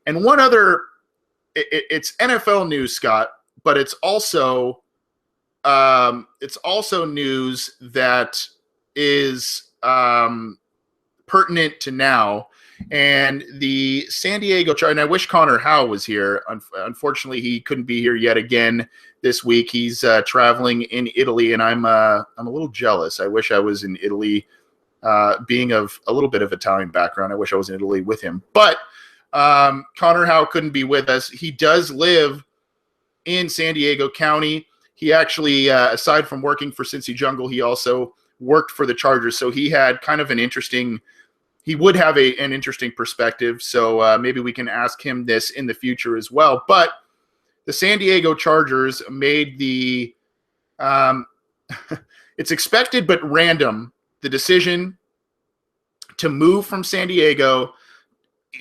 And one other, it's NFL news, Scott, but it's also news that is pertinent to now. And the San Diego Chargers, and I wish Connor Howe was here. Unfortunately, he couldn't be here yet again this week. He's traveling in Italy, and I'm a little jealous. I wish I was in Italy, being of a little bit of Italian background. I wish I was in Italy with him. But Connor Howe couldn't be with us. He does live in San Diego County. He actually, aside from working for Cincy Jungle, he also worked for the Chargers. So he had kind of an interesting – he would have an interesting perspective. So maybe we can ask him this in the future as well. But the San Diego Chargers made the it's expected but random, the decision to move from San Diego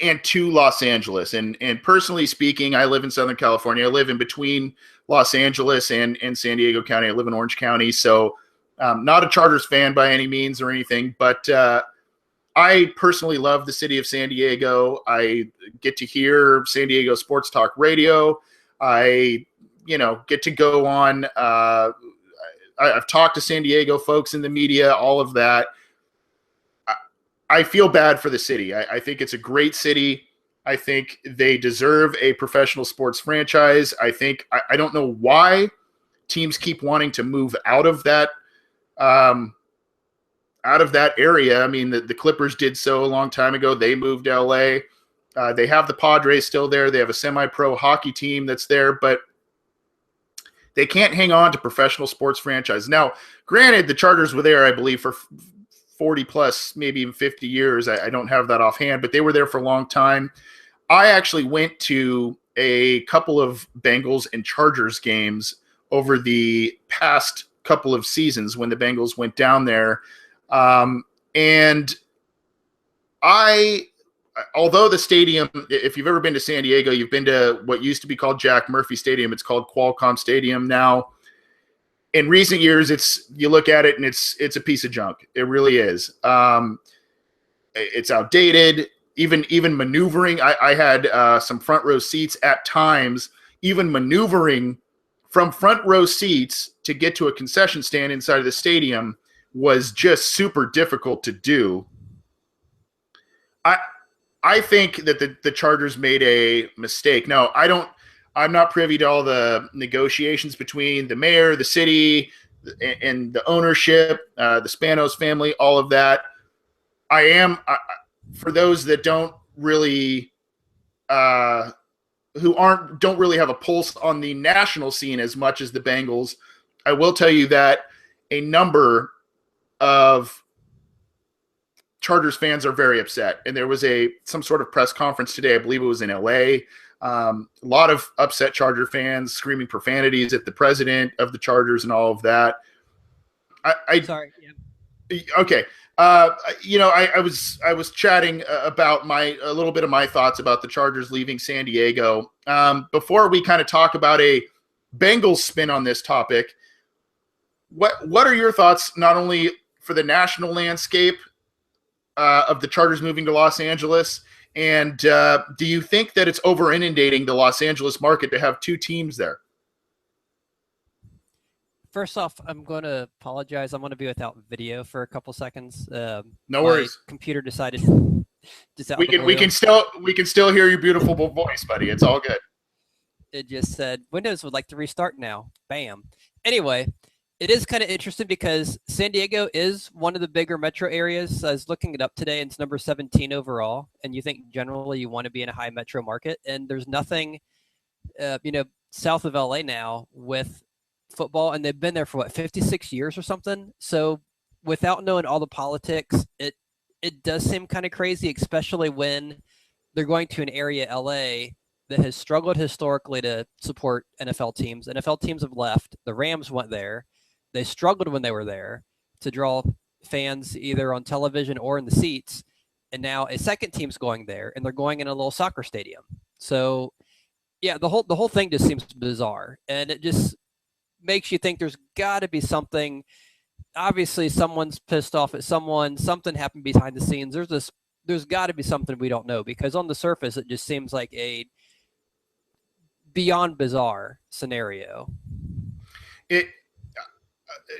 and to Los Angeles. And personally speaking, I live in Southern California. I live in between Los Angeles and San Diego County. I live in Orange County. So not a Chargers fan by any means or anything, but I personally love the city of San Diego. I get to hear San Diego Sports Talk Radio. I, get to go on. I've talked to San Diego folks in the media, all of that. I feel bad for the city. I think it's a great city. I think they deserve a professional sports franchise. I don't know why teams keep wanting to move out of that area. I mean, the Clippers did so a long time ago. They moved to LA. They have the Padres still there. They have a semi-pro hockey team that's there, but they can't hang on to professional sports franchise. Now, granted, the Chargers were there, I believe, for 40 plus, maybe even 50 years. I don't have that offhand, but they were there for a long time. I actually went to a couple of Bengals and Chargers games over the past couple of seasons when the Bengals went down there. And although the stadium, if you've ever been to San Diego, you've been to what used to be called Jack Murphy Stadium. It's called Qualcomm Stadium now. In recent years, you look at it and it's a piece of junk. It really is. It's outdated. Even maneuvering. I had some front row seats at times. Even maneuvering from front row seats to get to a concession stand inside of the stadium was just super difficult to do. I think that the Chargers made a mistake. Now, I'm not privy to all the negotiations between the mayor, the city, and the ownership, the Spanos family, all of that. For those that don't really don't really have a pulse on the national scene as much as the Bengals, I will tell you that a number of Chargers fans are very upset. And there was some sort of press conference today. I believe it was in LA. A lot of upset Charger fans screaming profanities at the president of the Chargers and all of that. Sorry. Yeah. Okay. I was chatting about a little bit of my thoughts about the Chargers leaving San Diego. Before we kind of talk about a Bengals spin on this topic, what are your thoughts not only for the national landscape of the Chargers moving to Los Angeles, and do you think that it's over inundating the Los Angeles market to have two teams there? First off, I'm going to apologize. I'm going to be without video for a couple seconds. No worries. Computer decided. We can still hear your beautiful voice, buddy. It's all good. It just said Windows would like to restart now. Bam. Anyway, it is kind of interesting because San Diego is one of the bigger metro areas. I was looking it up today, and it's number 17 overall. And you think generally you want to be in a high metro market, and there's nothing, south of LA now with football, and they've been there for 56 years or something. So without knowing all the politics, it does seem kind of crazy, especially when they're going to an area, LA, that has struggled historically to support NFL teams. NFL teams have left. The Rams went there. They struggled when they were there to draw fans either on television or in the seats. And now a second team's going there, and they're going in a little soccer stadium. So, yeah, the whole thing just seems bizarre. And it just makes you think there's got to be something. Obviously, someone's pissed off at someone. Something happened behind the scenes. There's this there's got to be something we don't know, because on the surface it just seems like a beyond bizarre scenario. It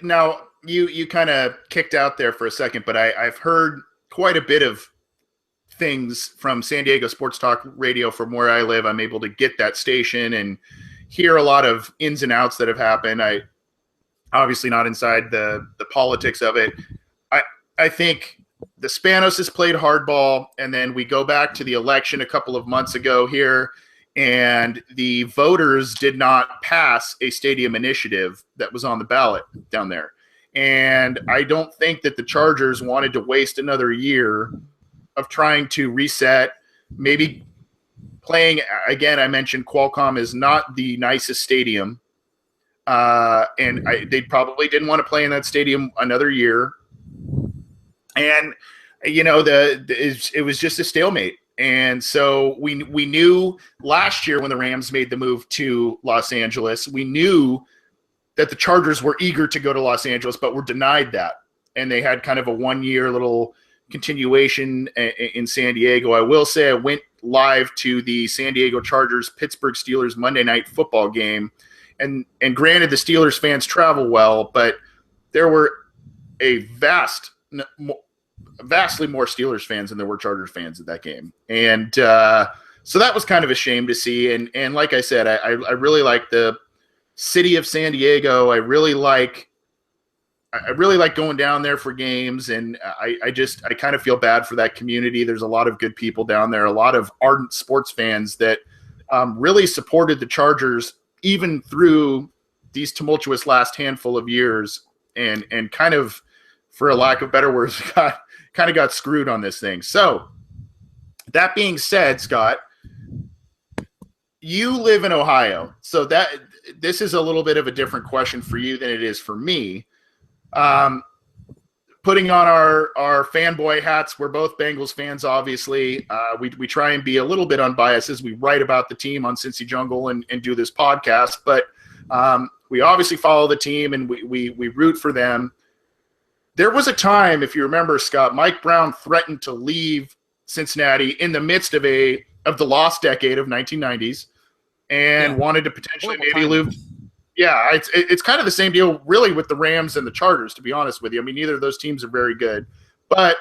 now you kind of kicked out there for a second, but I've heard quite a bit of things from San Diego Sports Talk Radio from where I live. I'm able to get that station and hear a lot of ins and outs that have happened. I obviously not inside the politics of it. I think the Spanos has played hardball, and then we go back to the election a couple of months ago here, and the voters did not pass a stadium initiative that was on the ballot down there. And I don't think that the Chargers wanted to waste another year of trying to reset, maybe playing again. I mentioned Qualcomm is not the nicest stadium, and they probably didn't want to play in that stadium another year. And it was just a stalemate. And so we knew last year when the Rams made the move to Los Angeles, we knew that the Chargers were eager to go to Los Angeles, but were denied that. And they had kind of a 1-year little continuation in San Diego. I will say I went live to the San Diego Chargers Pittsburgh Steelers Monday Night Football game. And granted, the Steelers fans travel well, but there were a vastly more Steelers fans than there were Chargers fans at that game. And so that was kind of a shame to see. And like I said, I really like the city of San Diego. I really like going down there for games. And I kind of feel bad for that community. There's a lot of good people down there, a lot of ardent sports fans that really supported the Chargers even through these tumultuous last handful of years, and kind of, for a lack of better words, got screwed on this thing. So that being said, Scott, you live in Ohio, so this is a little bit of a different question for you than it is for me. Putting on our fanboy hats, we're both Bengals fans, obviously. We try and be a little bit unbiased as we write about the team on Cincy Jungle and do this podcast, but we obviously follow the team and we root for them. There was a time, if you remember, Scott, Mike Brown threatened to leave Cincinnati in the midst of the lost decade of 1990s and wanted to potentially maybe leave. Yeah, it's kind of the same deal, really, with the Rams and the Chargers, to be honest with you. I mean, neither of those teams are very good. But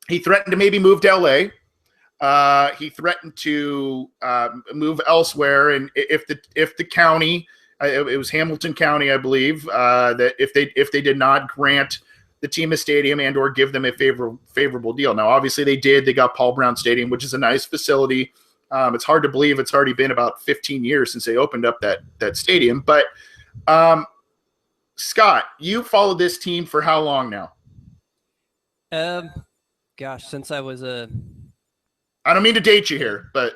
he threatened to maybe move to L.A. He threatened to move elsewhere. And if the county, it was Hamilton County, I believe, that if they did not grant the team a stadium and or give them a favorable deal. Now, obviously, they did. They got Paul Brown Stadium, which is a nice facility. It's hard to believe it's already been about 15 years since they opened up that stadium. But, Scott, you followed this team for how long now? Gosh, since I was I don't mean to date you here, but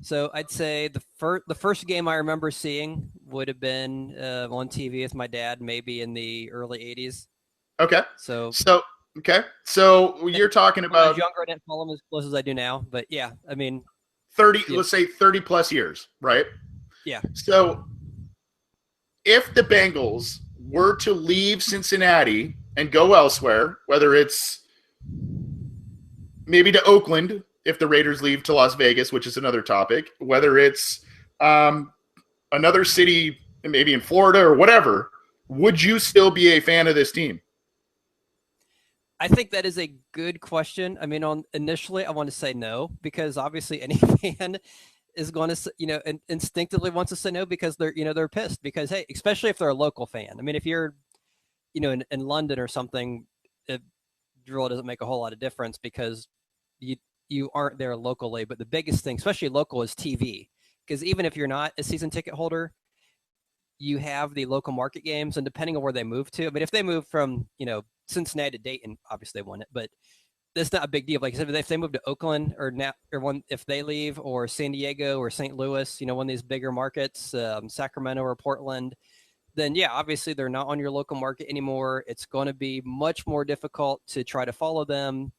so I'd say the first game I remember seeing would have been on TV with my dad, maybe in the early 80s. Okay. So you're talking about, when I was younger, I didn't follow them as close as I do now. But yeah, I mean, 30, let's say 30 plus years, right? Yeah. So if the Bengals were to leave Cincinnati and go elsewhere, whether it's maybe to Oakland, if the Raiders leave to Las Vegas, which is another topic, whether it's another city, maybe in Florida or whatever, would you still be a fan of this team? I think that is a good question. I mean, initially, I want to say no, because obviously any fan is going to, instinctively wants to say no because they're pissed because, hey, especially if they're a local fan. I mean, if you're, in London or something, it really doesn't make a whole lot of difference because you aren't there locally. But the biggest thing, especially local, is TV, because even if you're not a season ticket holder, you have the local market games, and depending on where they move to, but if they move from, Cincinnati to Dayton, obviously they won it, but that's not a big deal. Like I said, if they move to Oakland if they leave, or San Diego or St. Louis, one of these bigger markets, Sacramento or Portland, then yeah, obviously they're not on your local market anymore. It's going to be much more difficult to try to follow them.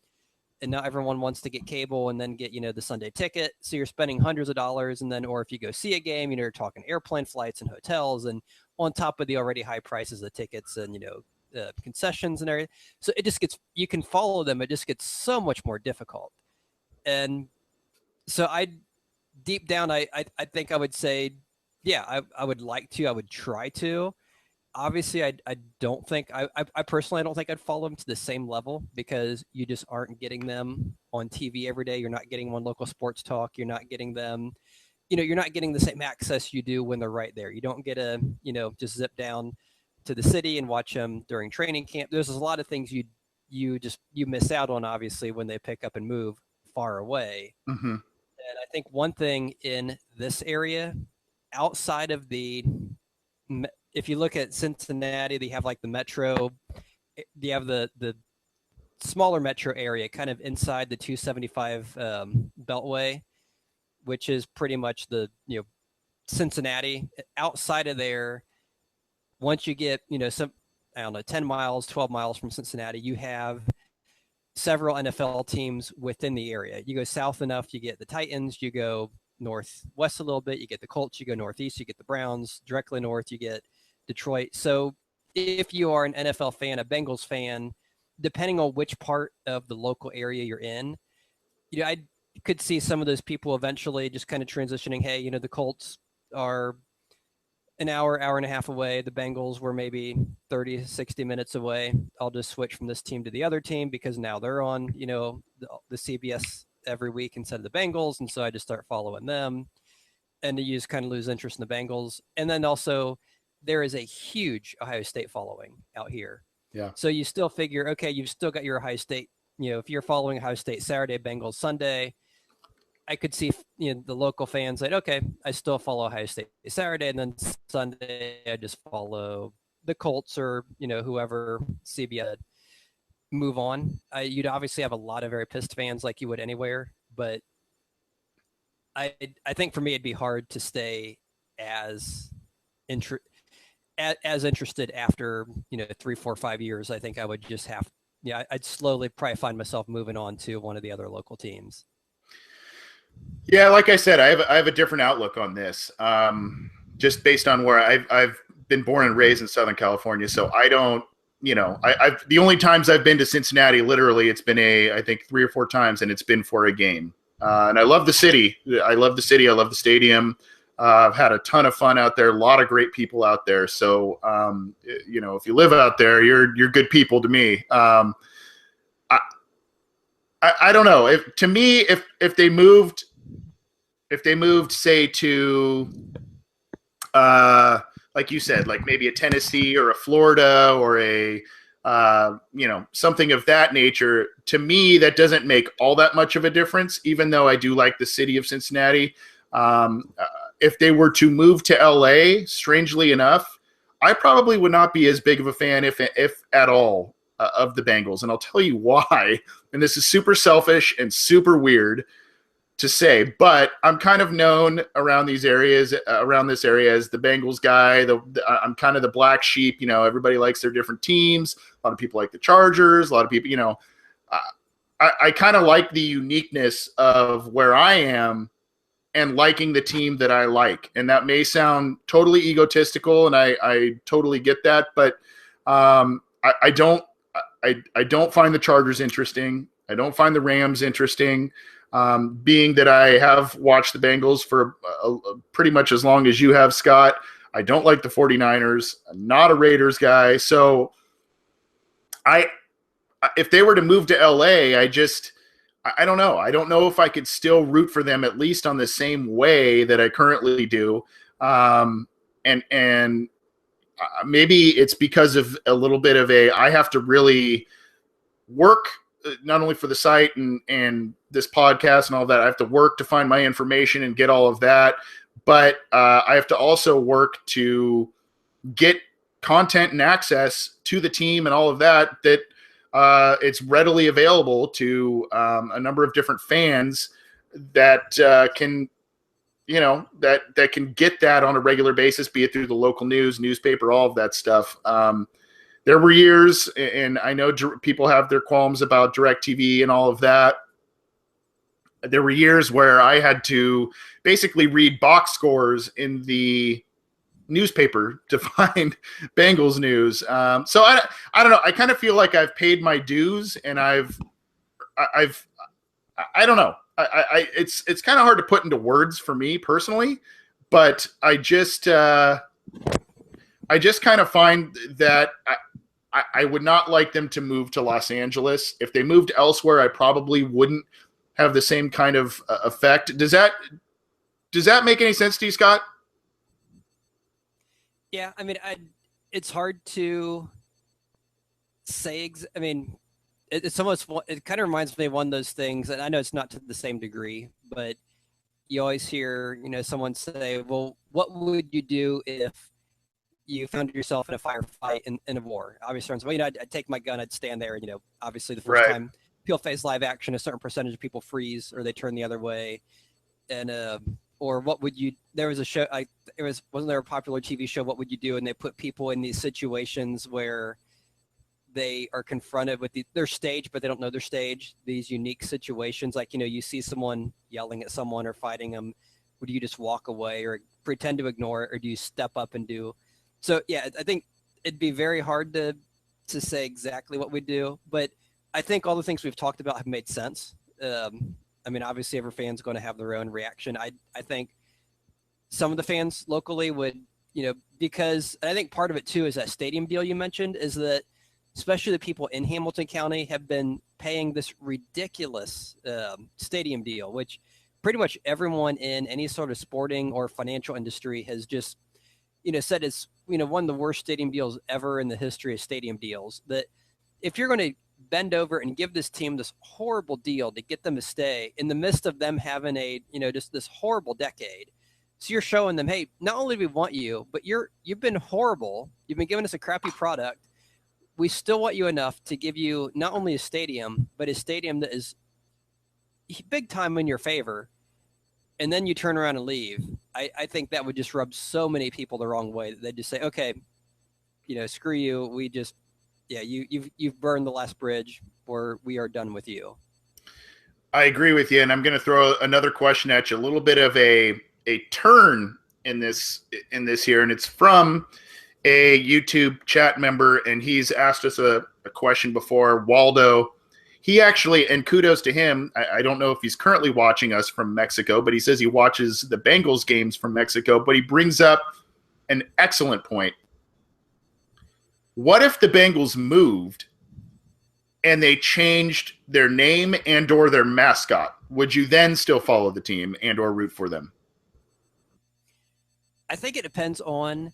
And not everyone wants to get cable and then get, the Sunday ticket. So you're spending hundreds of dollars. And then, or if you go see a game, you're talking airplane flights and hotels, and on top of the already high prices of tickets and, concessions and everything. So it just gets, you can follow them. It just gets so much more difficult. And so deep down, I think I would say, yeah, I would like to, I would try to. Obviously, I don't think, I personally, I don't think I'd follow them to the same level, because you just aren't getting them on TV every day. You're not getting them on local sports talk. You're not getting them, you're not getting the same access you do when they're right there. You don't get to, just zip down to the city and watch them during training camp. There's a lot of things you miss out on, obviously, when they pick up and move far away. Mm-hmm. And I think one thing in this area, outside of if you look at Cincinnati, they have like the metro, they have the smaller metro area kind of inside the 275 beltway, which is pretty much the, Cincinnati. Outside of there, once you get, some, I don't know, 10 miles, 12 miles from Cincinnati, you have several NFL teams within the area. You go south enough, you get the Titans. You go northwest a little bit, you get the Colts. You go northeast, you get the Browns. Directly north, you get Detroit. So if you are an NFL fan, a Bengals fan, depending on which part of the local area you're in, I could see some of those people eventually just kind of transitioning. Hey, the Colts are an hour and a half away. The Bengals were maybe 30, 60 minutes away. I'll just switch from this team to the other team because now they're on, the CBS every week instead of the Bengals. And so I just start following them, and you just kind of lose interest in the Bengals. And then also there is a huge Ohio State following out here. Yeah. So you still figure, okay, you've still got your Ohio State, if you're following Ohio State Saturday, Bengals Sunday, I could see, the local fans like, okay, I still follow Ohio State Saturday, and then Sunday I just follow the Colts or, whoever CBS, move on. You'd obviously have a lot of very pissed fans like you would anywhere, but I think for me it'd be hard to stay as interested after 3, 4, 5 years. I think I would just I'd slowly probably find myself moving on to one of the other local teams. Yeah, like I said, I have a different outlook on this, just based on where I've been born and raised in Southern California. So I don't, I've the only times I've been to Cincinnati, literally, it's been I think 3 or 4 times, and it's been for a game. And I love the city. I love the city. I love the stadium. I've had a ton of fun out there. A lot of great people out there. So, if you live out there, you're good people to me. I don't know. To me, if they moved, say, to, like you said, like maybe a Tennessee or a Florida or a, something of that nature, to me, that doesn't make all that much of a difference, even though I do like the city of Cincinnati. If they were to move to LA, strangely enough, I probably would not be as big of a fan, if at all, of the Bengals. And I'll tell you why. And this is super selfish and super weird to say, but I'm kind of known around this area as the Bengals guy. I'm kind of the black sheep. Everybody likes their different teams. A lot of people like the Chargers. A lot of people, I kind of like the uniqueness of where I am and liking the team that I like. And that may sound totally egotistical, and I totally get that, but I don't find the Chargers interesting. I don't find the Rams interesting. Being that I have watched the Bengals for pretty much as long as you have, Scott, I don't like the 49ers. I'm not a Raiders guy. So if they were to move to LA, I don't know. I don't know if I could still root for them, at least on the same way that I currently do. And maybe it's because of a little bit of I have to really work, not only for the site and this podcast and all that. I have to work to find my information and get all of that. But I have to also work to get content and access to the team and all of that it's readily available to a number of different fans that can, that can get that on a regular basis, be it through the local newspaper, all of that stuff. There were years, and I know people have their qualms about DirecTV and all of that. There were years where I had to basically read box scores in the newspaper to find Bengals news. So I don't know. I kind of feel like I've paid my dues, and I don't know. It's kind of hard to put into words for me personally, but I just kind of find that I would not like them to move to Los Angeles. If they moved elsewhere, I probably wouldn't have the same kind of effect. Does that make any sense to you, Scott? Yeah, I mean, it's hard to say. I mean, it's almost, it kind of reminds me of one of those things, and I know it's not to the same degree, but you always hear, someone say, well, what would you do if you found yourself in a firefight in a war? Obviously, well, I'd take my gun, I'd stand there, and, obviously the first time people face live action, a certain percentage of people freeze or they turn the other way. And, or what would you, there was a show, wasn't there a popular TV show, What Would You Do? And they put people in these situations where they are confronted with their stage, but they don't know their stage, these unique situations. Like, you see someone yelling at someone or fighting them. Would you just walk away or pretend to ignore it? Or do you step up and do? So, yeah, I think it'd be very hard to say exactly what we do. But I think all the things we've talked about have made sense. I mean, obviously every fan's going to have their own reaction. I think some of the fans locally would, because I think part of it too is that stadium deal you mentioned, is that especially the people in Hamilton County have been paying this ridiculous stadium deal, which pretty much everyone in any sort of sporting or financial industry has just, said it's, one of the worst stadium deals ever in the history of stadium deals. That if you're going to bend over and give this team this horrible deal to get them to stay in the midst of them having a, just this horrible decade. So you're showing them, hey, not only do we want you, but you've been horrible. You've been giving us a crappy product. We still want you enough to give you not only a stadium, but a stadium that is big time in your favor. And then you turn around and leave. I think that would just rub so many people the wrong way that they'd just say, okay, screw you. We just, yeah, you've burned the last bridge, or we are done with you. I agree with you, and I'm going to throw another question at you. A little bit of a turn in this here, and it's from a YouTube chat member, and he's asked us a question before. Waldo, he actually, and kudos to him, I don't know if he's currently watching us from Mexico, but he says he watches the Bengals games from Mexico, but he brings up an excellent point. What if the Bengals moved and they changed their name and or their mascot? Would you then still follow the team and or root for them? I think it depends on,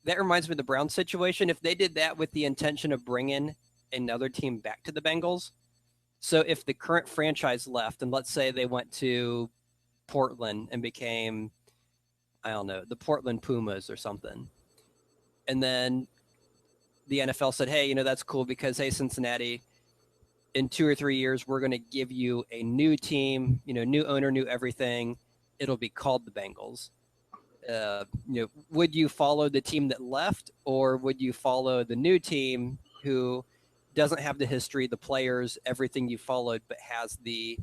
that reminds me of the Browns situation. If they did that with the intention of bringing another team back to the Bengals, so if the current franchise left, and let's say they went to Portland and became, I don't know, the Portland Pumas or something, and then the NFL said, hey, that's cool because, hey, Cincinnati, in 2 or 3 years, we're going to give you a new team, new owner, new everything. It'll be called the Bengals. Would you follow the team that left, or would you follow the new team who doesn't have the history, the players, everything you followed, but has the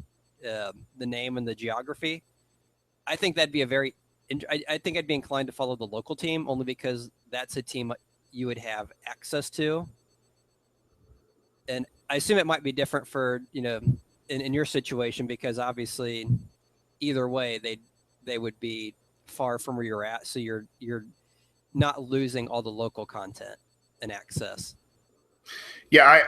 name and the geography? I think that'd be I think I'd be inclined to follow the local team, only because that's a team you would have access to. And I assume it might be different for, in your situation, because obviously either way they would be far from where you're at. So you're not losing all the local content and access. Yeah.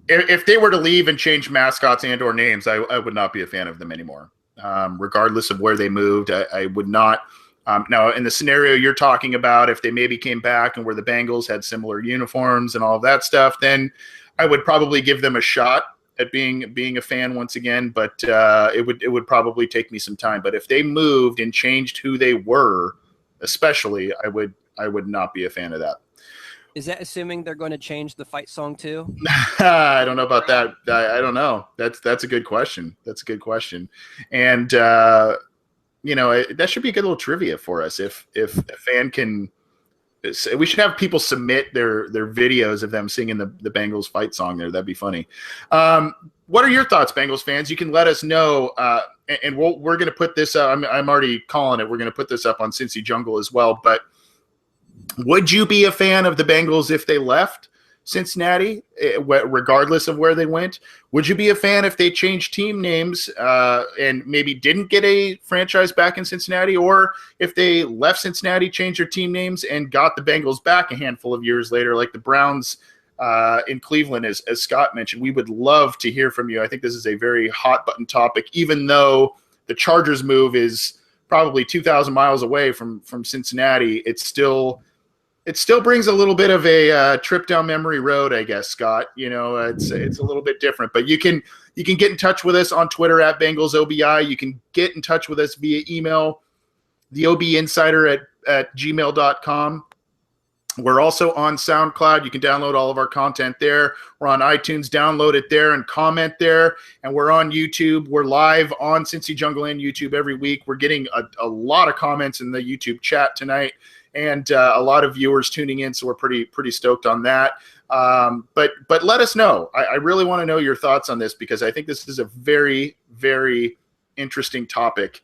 If they were to leave and change mascots and or names, I would not be a fan of them anymore. Regardless of where they moved, I would not. Now, in the scenario you're talking about, if they maybe came back and where the Bengals had similar uniforms and all of that stuff, then I would probably give them a shot at being a fan once again. But it would probably take me some time. But if they moved and changed who they were, especially, I would not be a fan of that. Is that assuming they're going to change the fight song too? I don't know about that. I don't know. That's a good question. And that should be a good little trivia for us. If a fan can, we should have people submit their videos of them singing the Bengals fight song there. That'd be funny. What are your thoughts, Bengals fans? You can let us know. And we're going to put this. I'm already calling it. We're going to put this up on Cincy Jungle as well. But Would you be a fan of the Bengals if they left Cincinnati, regardless of where they went? Would you be a fan if they changed team names and maybe didn't get a franchise back in Cincinnati, or if they left Cincinnati, changed their team names, and got the Bengals back a handful of years later, like the Browns in Cleveland, as Scott mentioned? We would love to hear from you. I think this is a very hot button topic, even though the Chargers move is probably 2,000 miles away from Cincinnati. It still brings a little bit of a trip down memory road, I guess, Scott. You know, it's a little bit different. But you can get in touch with us on Twitter at BengalsOBI. You can get in touch with us via email, theobinsider at gmail.com. We're also on SoundCloud. You can download all of our content there. We're on iTunes. Download it there and comment there. And we're on YouTube. We're live on Cincy Jungle and YouTube every week. We're getting a lot of comments in the YouTube chat tonight, and a lot of viewers tuning in, so we're pretty stoked on that. But let us know. I really want to know your thoughts on this, because I think this is a very, very interesting topic.